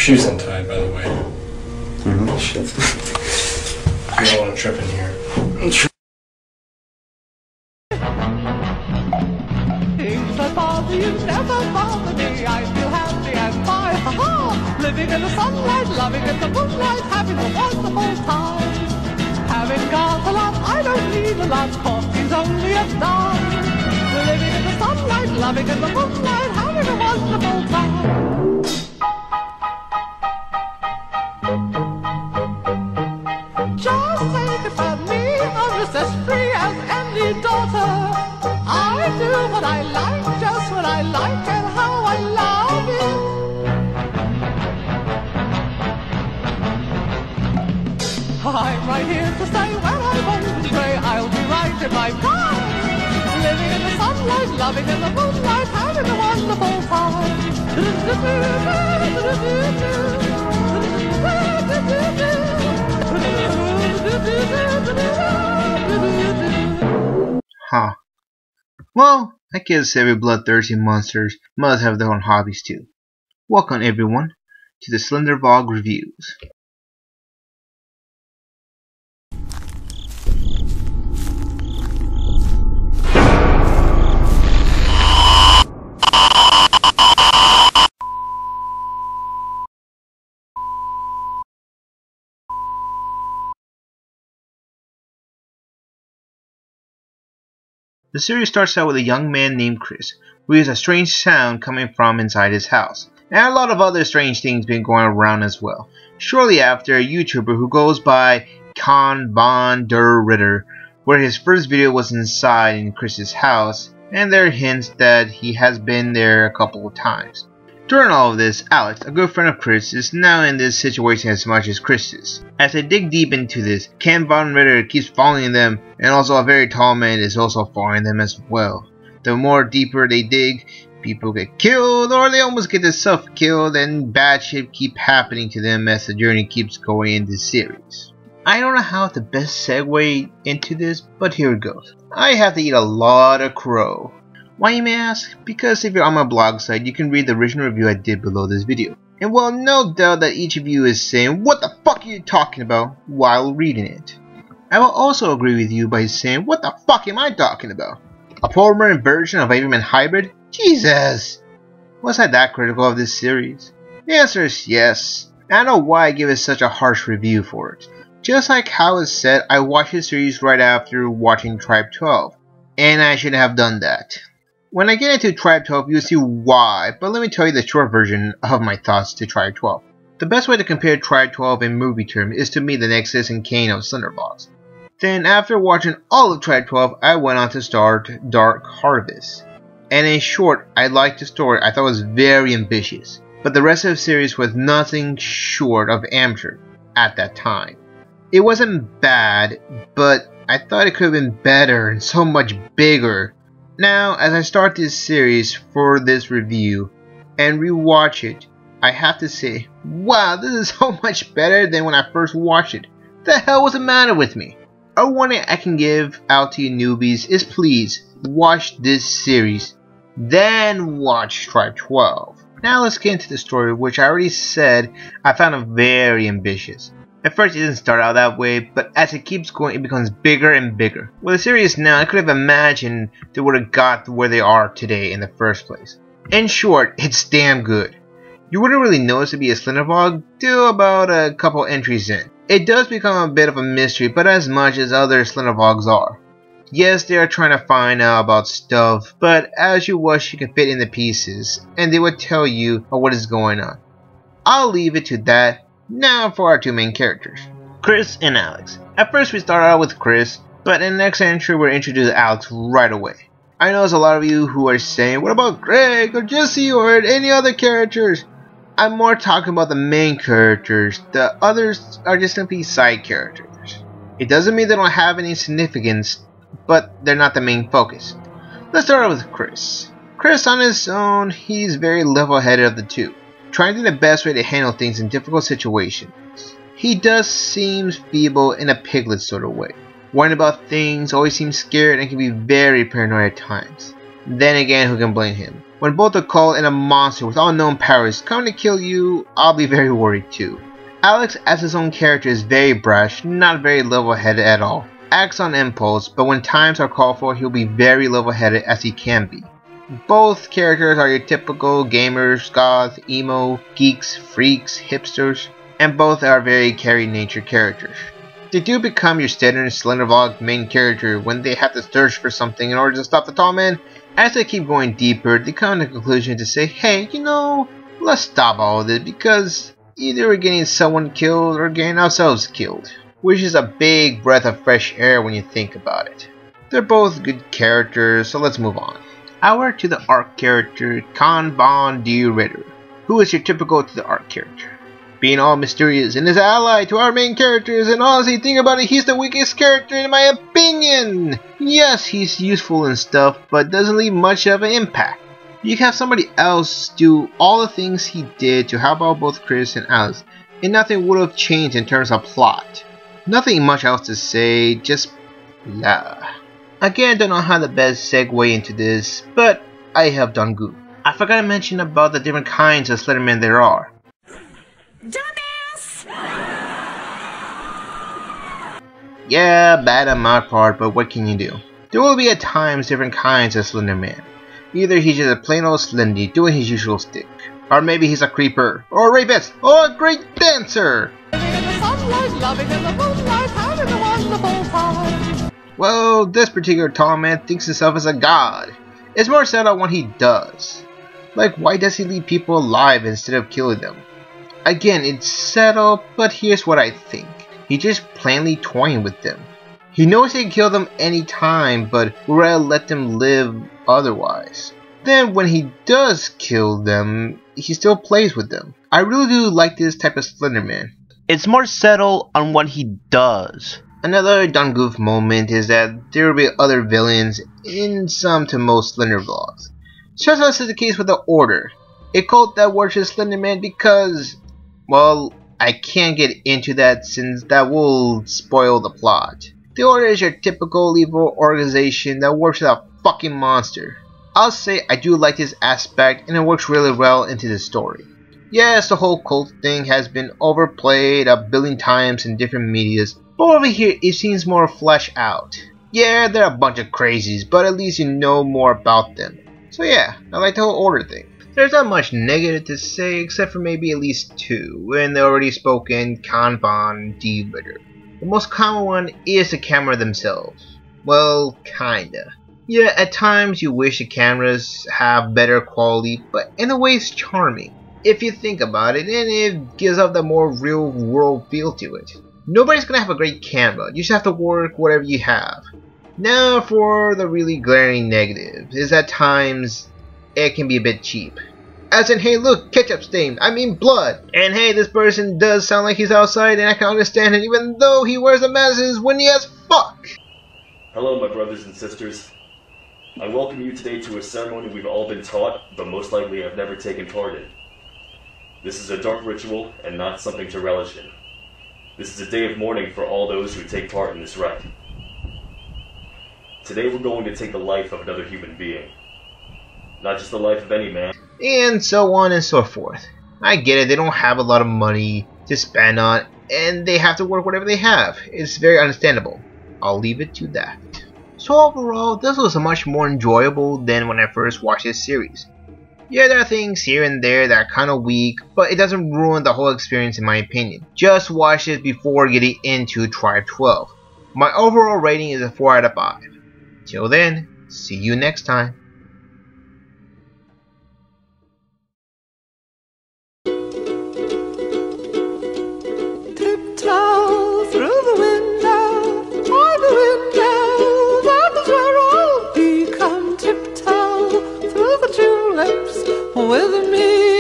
Shoes untied, by the way. Shit. I don't want to trip in here. Things that bother you never bother me. I feel happy and fine. Ha-ha! Living in the sunlight, loving in the moonlight, having a wonderful time. Having got a lot, I don't need a lot. Coffee's only a dime. Living in the sunlight, loving in the moonlight, having a wonderful time. Just think about me, I'm just as free as any daughter. I do what I like, just what I like, and how I love it. I'm right here to stay when I'm old and grey. I'll be right in my prime. Living in the sunlight, loving in the moonlight, having a wonderful time. Huh. Well, I guess every bloodthirsty monsters must have their own hobbies too. Welcome everyone to the Slendervlog reviews. The series starts out with a young man named Chris, who hears a strange sound coming from inside his house, and a lot of other strange things been going around as well. Shortly after, a YouTuber who goes by Con Von Der Ritter, where his first video was inside in Chris's house, and there are hints that he has been there a couple of times. During all of this, Alex, a good friend of Chris, is now in this situation as much as Chris is. As they dig deep into this, Ken Von Ritter keeps following them, and also a very tall man is also following them as well. The more deeper they dig, people get killed, or they almost get themselves killed, and bad shit keep happening to them as the journey keeps going in this series. I don't know how to best segue into this, but here it goes. I have to eat a lot of crow. Why, you may ask? Because if you're on my blog site, you can read the original review I did below this video. And well, no doubt that each of you is saying, what the fuck are you talking about, while reading it. I will also agree with you by saying, what the fuck am I talking about? A poor version of Averman Hybrid? Jesus! Was I that critical of this series? The answer is yes. And I know why I give it such a harsh review for it. Just like how it's said, I watched the series right after watching Tribe 12. And I should have done that. When I get into Tribe 12, you'll see why, but let me tell you the short version of my thoughts to Tribe 12. The best way to compare Tribe 12 in movie terms is to meet the Nexus and Kane of Slendervlogs. Then, after watching all of Tribe 12, I went on to start Dark Harvest. And in short, I liked the story. I thought it was very ambitious, but the rest of the series was nothing short of amateur at that time. It wasn't bad, but I thought it could have been better and so much bigger. Now, as I start this series for this review and rewatch it, I have to say, wow, this is so much better than when I first watched it. The hell was the matter with me? A warning I can give out to you newbies is please watch this series, then watch Tribe 12. Now let's get into the story, which I already said I found it very ambitious. At first it didn't start out that way, but as it keeps going it becomes bigger and bigger. With the series now, I could have imagined they would have got where they are today in the first place. In short, it's damn good. You wouldn't really notice it to be a Slendervlog till about a couple entries in. It does become a bit of a mystery, but as much as other Slendervlogs are. Yes, they are trying to find out about stuff, but as you watch you can fit in the pieces, and they will tell you what is going on. I'll leave it to that. Now for our two main characters, Chris and Alex. At first we start out with Chris, but in the next entry we're introduced to Alex right away. I know there's a lot of you who are saying, what about Greg or Jesse or any other characters? I'm more talking about the main characters. The others are just simply side characters. It doesn't mean they don't have any significance, but they're not the main focus. Let's start with Chris. Chris on his own, he's very level-headed of the two, trying to do the best way to handle things in difficult situations. He does seem feeble in a piglet sort of way. Worrying about things, always seems scared and can be very paranoid at times. Then again, who can blame him? When both a cult and a monster with unknown powers come to kill you, I'll be very worried too. Alex as his own character is very brash, not very level-headed at all. Acts on impulse, but when times are called for, he'll be very level-headed as he can be. Both characters are your typical gamers, goths, emo, geeks, freaks, hipsters, and both are very carry nature characters. They do become your standard Slendervlog main character when they have to search for something in order to stop the tall man. As they keep going deeper, they come to the conclusion to say, hey, you know, let's stop all of this because either we're getting someone killed or getting ourselves killed. Which is a big breath of fresh air when you think about it. They're both good characters, so let's move on. Hour to the arc character, Kanban D. Ritter, who is your typical to the arc character. Being all mysterious and is an ally to our main characters, and honestly think about it, he's the weakest character in my opinion! Yes, he's useful and stuff, but doesn't leave much of an impact. You can have somebody else do all the things he did to help out both Chris and Alex, and nothing would have changed in terms of plot. Nothing much else to say, just blah. Again, don't know how the best segue into this, but I have done good. I forgot to mention about the different kinds of Slender Man there are. Dumbass! Yeah, bad on my part, but what can you do? There will be at times different kinds of Slender Man. Either he's just a plain old Slendy doing his usual stick, or maybe he's a creeper, or a rapist, or a great dancer! Loving in the moonlight, having a wonderful time. Well, this particular tall man thinks himself as a god. It's more sad on what he does. Like, why does he leave people alive instead of killing them? Again, it's subtle, but here's what I think. He's just plainly toying with them. He knows he can kill them anytime, but would rather let them live otherwise. Then when he does kill them, he still plays with them. I really do like this type of Slender Man. It's more subtle on what he does. Another done goof moment is that there will be other villains in some to most Slender vlogs. Just as is the case with the Order, a cult that worships Slender Man because, well, I can't get into that since that will spoil the plot. The Order is your typical evil organization that worships a fucking monster. I'll say I do like this aspect and it works really well into the story. Yes, the whole cult thing has been overplayed a billion times in different medias, but over here it seems more fleshed out. Yeah, they're a bunch of crazies, but at least you know more about them. So yeah, I like the whole Order thing. There's not much negative to say except for maybe at least two, and the already spoken Kanban D. Ritter. The most common one is the camera themselves. Well, kinda. Yeah, at times you wish the cameras have better quality, but in a way it's charming. If you think about it, and it gives up the more real world feel to it. Nobody's gonna have a great camera, you just have to work whatever you have. Now for the really glaring negative, is at times it can be a bit cheap. As in, hey look, ketchup stain, I mean blood. And hey, this person does sound like he's outside and I can understand it even though he wears a mask is windy as fuck. Hello my brothers and sisters. I welcome you today to a ceremony we've all been taught, but most likely have never taken part in. This is a dark ritual and not something to relish in. This is a day of mourning for all those who take part in this rite. Today we're going to take the life of another human being. Not just the life of any man. And so on and so forth. I get it, they don't have a lot of money to spend on, and they have to work whatever they have. It's very understandable. I'll leave it to that. So overall, this was much more enjoyable than when I first watched this series. Yeah, there are things here and there that are kinda weak, but it doesn't ruin the whole experience in my opinion. Just watch it before getting into Tribe 12. My overall rating is a 4 out of 5. Till then, see you next time. Tiptoe through the window, by the window, that is where I'll be. Come tiptoe through the tulips with me.